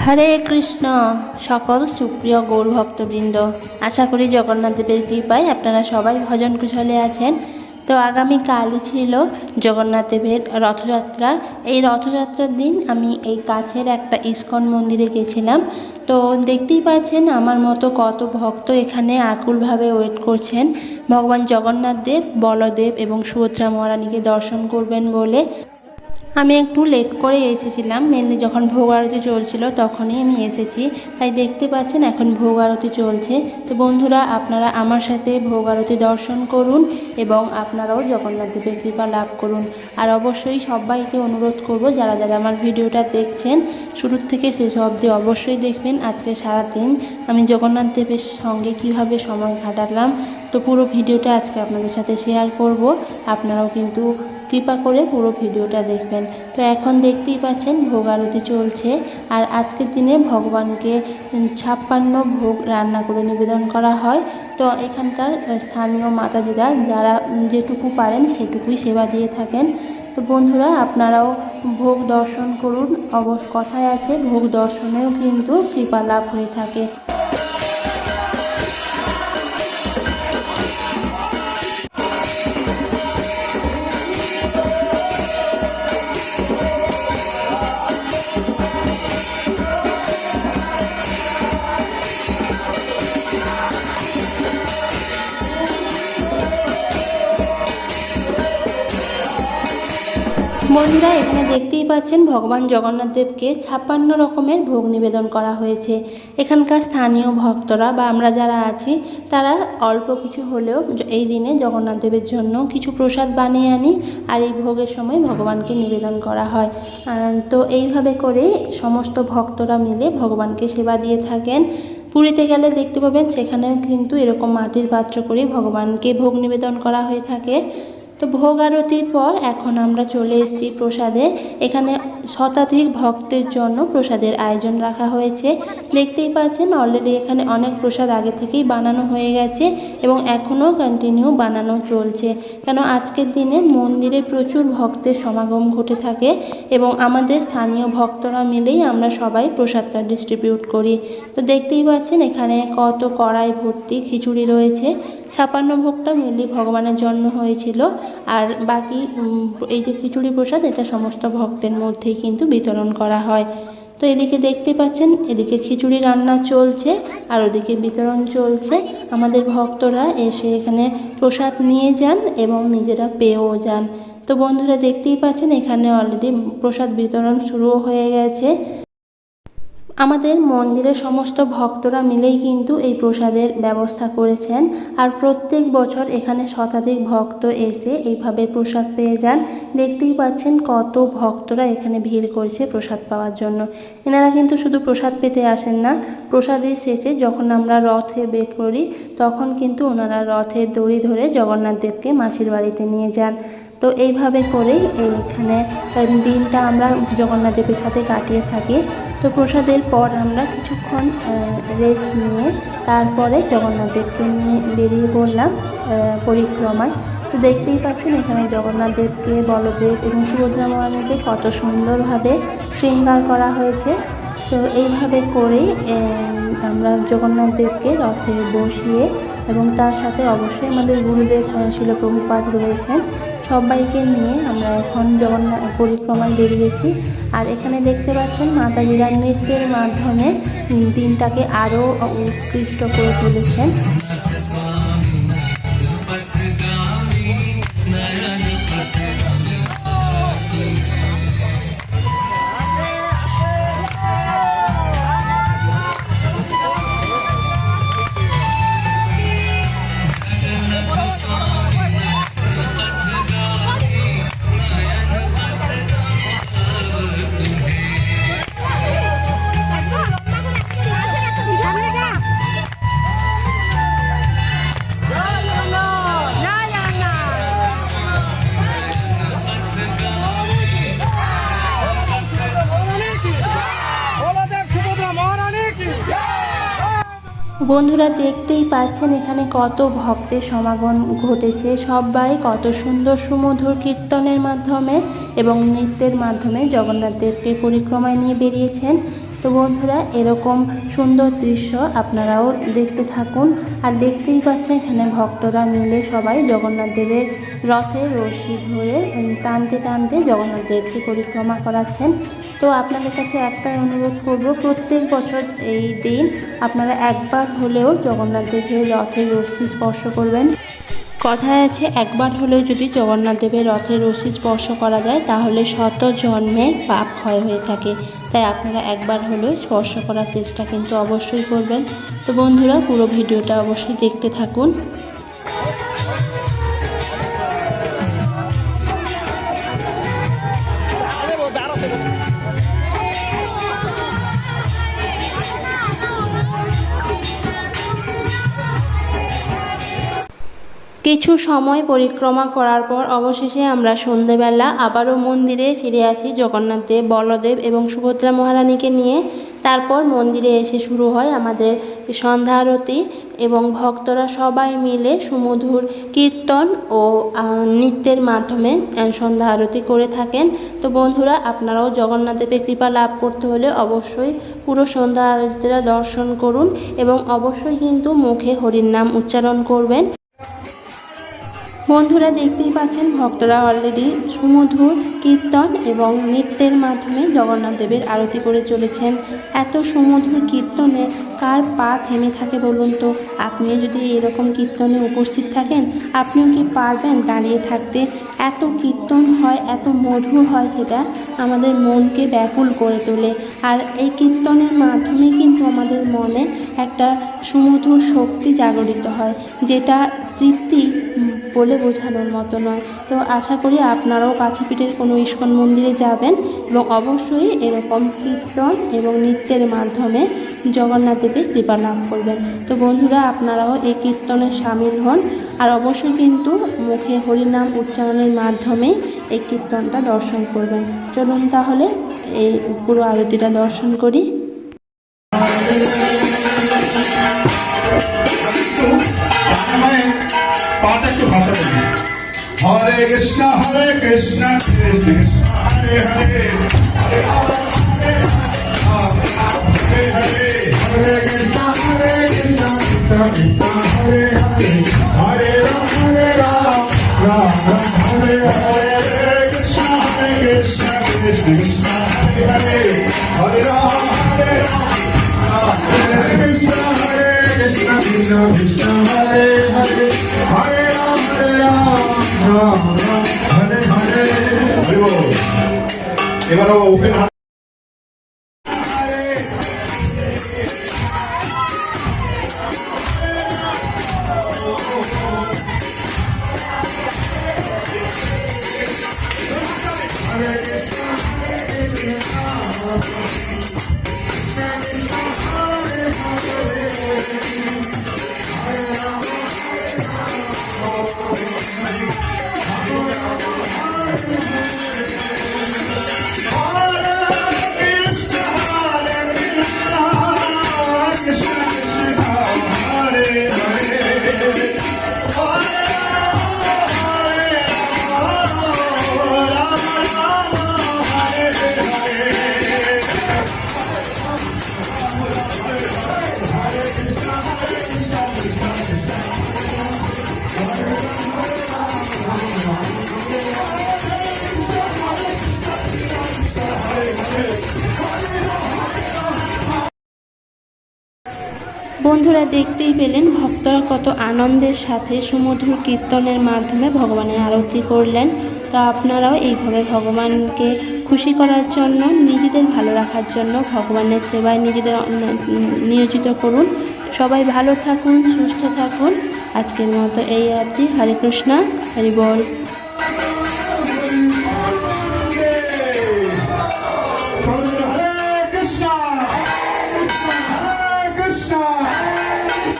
হরে কৃষ্ণ। সকল সুপ্রিয় গৌর ভক্তবৃন্দ, আশা করি জগন্নাথ দেবের কৃপায় আপনারা সবাই ভজন কুশলে আছেন। তো আগামীকালই ছিল জগন্নাথ দেবের রথযাত্রা। এই রথযাত্রার দিন আমি এই কাছের একটা ইস্কন মন্দিরে গেছিলাম। তো দেখতেই পাচ্ছেন আমার মতো কত ভক্ত এখানে আকুলভাবে ওয়েট করছেন ভগবান জগন্নাথ দেব, বলদেব এবং সুভদ্রা মহারানীকে দর্শন করবেন বলে। আমি একটু লেট করে এসেছিলাম, মেনলি যখন ভোগ আরতি চলছিল তখনই আমি এসেছি। তাই দেখতে পাচ্ছেন এখন ভোগ আরতি চলছে। তো বন্ধুরা, আপনারা আমার সাথে ভোগ আরতি দর্শন করুন এবং আপনারাও জগন্নাথ দেবের কৃপা লাভ করুন। আর অবশ্যই সবাইকে অনুরোধ করব, যারা যারা আমার ভিডিওটা দেখছেন শুরুর থেকে শেষ অবধি অবশ্যই দেখবেন। আজকে সারাদিন আমি জগন্নাথ দেবের সঙ্গে কিভাবে সময় কাটালাম, তো পুরো ভিডিওটা আজকে আপনাদের সাথে শেয়ার করব। আপনারাও কিন্তু কৃপা করে পুরো ভিডিওটা দেখবেন। তো এখন দেখতেই পাচ্ছেন ভোগ আরতি চলছে। আর আজকের দিনে ভগবানকে 56 ভোগ রান্না করে নিবেদন করা হয়। তো এখানকার স্থানীয় মাতাজিরা যারা যেটুকু পারেন সেটুকুই সেবা দিয়ে থাকেন। তো বন্ধুরা, আপনারাও ভোগ দর্শন করুন। কথায় আছে ভোগ দর্শনেও কিন্তু কৃপা লাভ হয়ে থাকে। বন্ধুরা, এখানে দেখতেই পাচ্ছেন ভগবান জগন্নাথ দেবকে 56 রকমের ভোগ নিবেদন করা হয়েছে। এখানকার স্থানীয় ভক্তরা বা আমরা যারা আছি তারা অল্প কিছু হলেও এই দিনে জগন্নাথ দেবের জন্য কিছু প্রসাদ বানিয়ে আনি, আর এই ভোগের সময় ভগবানকে নিবেদন করা হয়। তো এইভাবে করেই সমস্ত ভক্তরা মিলে ভগবানকে সেবা দিয়ে থাকেন। পুরীতে গেলে দেখতে পাবেন সেখানেও কিন্তু এরকম মাটির পাত্র করে ভগবানকে ভোগ নিবেদন করা হয়ে থাকে। তো ভোগ আরতির পর এখন আমরা চলে এসেছি প্রসাদে। এখানে শতাধিক ভক্তের জন্য প্রসাদের আয়োজন রাখা হয়েছে। দেখতেই পাচ্ছেন অলরেডি এখানে অনেক প্রসাদ আগে থেকেই বানানো হয়ে গেছে এবং এখনও কন্টিনিউ বানানো চলছে। কেন আজকের দিনে মন্দিরে প্রচুর ভক্তের সমাগম ঘটে থাকে এবং আমাদের স্থানীয় ভক্তরা মিলেই আমরা সবাই প্রসাদটা ডিস্ট্রিবিউট করি। তো দেখতেই পাচ্ছেন এখানে কত কড়াই ভর্তি খিচুড়ি রয়েছে। 56 ভোগটা মেনলি ভগবানের জন্য হয়েছিল, আর বাকি এই যে খিচুড়ি প্রসাদ এটা সমস্ত ভক্তের মধ্যেই কিন্তু বিতরণ করা হয়। তো এদিকে দেখতে পাচ্ছেন এদিকে খিচুড়ি রান্না চলছে আর ওদিকে বিতরণ চলছে। আমাদের ভক্তরা এসে এখানে প্রসাদ নিয়ে যান এবং নিজেরা পেয়েও যান। তো বন্ধুরা, দেখতেই পাচ্ছেন এখানে অলরেডি প্রসাদ বিতরণ শুরুও হয়ে গেছে। আমাদের মন্দিরের সমস্ত ভক্তরা মিলেই কিন্তু এই প্রসাদের ব্যবস্থা করেছেন, আর প্রত্যেক বছর এখানে শতাধিক ভক্ত এসে এইভাবে প্রসাদ পেয়ে যান। দেখতেই পাচ্ছেন কত ভক্তরা এখানে ভিড় করছে প্রসাদ পাওয়ার জন্য। এনারা কিন্তু শুধু প্রসাদ পেতে আসেন না, প্রসাদের শেষে যখন আমরা রথে বের করি তখন কিন্তু ওনারা রথের দড়ি ধরে জগন্নাথ দেবকে মাসির বাড়িতে নিয়ে যান। তো এইভাবে করেই এইখানে দিনটা আমরা জগন্নাথ দেবের সাথে কাটিয়ে থাকি। তো প্রসাদের পর আমরা কিছুক্ষণ রেস্ট নিয়ে তারপরে জগন্নাথ দেবকে নিয়ে বেরিয়ে পড়লাম পরিক্রমায়। তো দেখতেই পাচ্ছেন এখানে জগন্নাথ দেবকে, বলদেব এবং সুভদ্রা মহারানীকে কত সুন্দরভাবে শৃঙ্গার করা হয়েছে। তো এইভাবে করেই আমরা জগন্নাথ দেবকে রথে বসিয়ে এবং তার সাথে অবশ্যই আমাদের গুরুদেব শিল প্রভুপাদ রয়েছেন, সবাইকে নিয়ে আমরা এখন জগন্নাথ পরিক্রমায় বেরিয়েছি। আর এখানে দেখতে পাচ্ছেন মাতাজিরা নৃত্যের মাধ্যমে দিনটাকে আরও উৎকৃষ্ট করে তুলেছেন। বন্ধুরা, দেখতেই পাচ্ছেন এখানে কত ভক্তের সমাগম ঘটেছে। সবাই কত সুন্দর সুমধুর কীর্তনের মাধ্যমে এবং নৃত্যের মাধ্যমে জগন্নাথ দেবকে পরিক্রমায় নিয়ে বেরিয়েছেন। তো বন্ধুরা, এরকম সুন্দর দৃশ্য আপনারাও দেখতে থাকুন। আর দেখতেই পাচ্ছেন এখানে ভক্তরা মিলে সবাই জগন্নাথ দেবের রথে রশি ধরে টানতে টানতে জগন্নাথ দেবকে পরিক্রমা করাচ্ছেন। তো আপনাদের কাছে একটাই অনুরোধ করব, প্রত্যেক বছর এই দিন আপনারা একবার হলেও জগন্নাথ দেবের রথের রশি স্পর্শ করবেন। কথায় আছে, একবার হলেও যদি জগন্নাথ দেবের রথের রশি স্পর্শ করা যায় তাহলে শত জন্মের পাপ ক্ষয় হয়ে থাকে। তাই আপনারা একবার হলেও স্পর্শ করার চেষ্টা কিন্তু অবশ্যই করবেন। তো বন্ধুরা, পুরো ভিডিওটা অবশ্যই দেখতে থাকুন। কিছু সময় পরিক্রমা করার পর অবশেষে আমরা সন্ধেবেলা আবারও মন্দিরে ফিরে আসি জগন্নাথ দেব, বলদেব এবং সুভদ্রা মহারানীকে নিয়ে। তারপর মন্দিরে এসে শুরু হয় আমাদের সন্ধ্যা আরতি এবং ভক্তরা সবাই মিলে সুমধুর কীর্তন ও নৃত্যের মাধ্যমে সন্ধ্যা আরতি করে থাকেন। তো বন্ধুরা, আপনারাও জগন্নাথ দেবের কৃপা লাভ করতে হলে অবশ্যই পুরো সন্ধ্যা আরতিটা দর্শন করুন এবং অবশ্যই কিন্তু মুখে হরির নাম উচ্চারণ করবেন। বন্ধুরা, দেখতেই পাচ্ছেন ভক্তরা অলরেডি সুমধুর কীর্তন এবং নৃত্যের মাধ্যমে জগন্নাথ দেবের আরতি করে চলেছেন। এত সুমধুর কীর্তনে কার পা থেমে থাকে বলুন তো? আপনিও যদি এরকম কীর্তনে উপস্থিত থাকেন, আপনিও কি পারবেন দাঁড়িয়ে থাকতে? এত কীর্তন হয়, এত মধুর হয়, সেটা আমাদের মনকে ব্যাকুল করে তোলে। আর এই কীর্তনের মাধ্যমে কিন্তু আমাদের মনে একটা সুমধুর শক্তি জাগরিত হয়, যেটা তৃপ্তি বলে বোঝানোর মতো নয়। তো আশা করি আপনারাও কাছে পিঠের কোনো ইস্কন মন্দিরে যাবেন এবং অবশ্যই এরকম কীর্তন এবং নৃত্যের মাধ্যমে জগন্নাথ দেবের কৃপা লাভ করবেন। তো বন্ধুরা, আপনারাও এই কীর্তনে সামিল হন আর অবশ্যই কিন্তু মুখে হরিনাম উচ্চারণের মাধ্যমে এই কীর্তনটা দর্শন করবেন। চলুন তাহলে এই পুরো আরতিটা দর্শন করি। पाठ की भाषा में हरे कृष्ण कृष्ण कृष्ण हरे हरे हरे राम हरे राम हरे हरे हरे कृष्ण कृष्ण कृष्ण हरे हरे हरे राम राम राम हरे हरे कृष्ण कृष्ण कृष्ण हरे हरे हरे राम हरे कृष्ण कृष्ण कृष्ण हरे हरे हरे राम राम राम हरे हरे हरि बोल। এবারে ওপেন বন্ধুরা, দেখতেই পেলেন ভক্তরা কত আনন্দের সাথে সুমধুর কীর্তনের মাধ্যমে ভগবানের আরতি করলেন। তো আপনারাও এইভাবে ভগবানকে খুশি করার জন্য, নিজেদের ভালো রাখার জন্য ভগবানের সেবায় নিজেদের নিয়োজিত করুন। সবাই ভালো থাকুন, সুস্থ থাকুন। আজকের মতো এই অবধি। হরে কৃষ্ণ, হরি বল।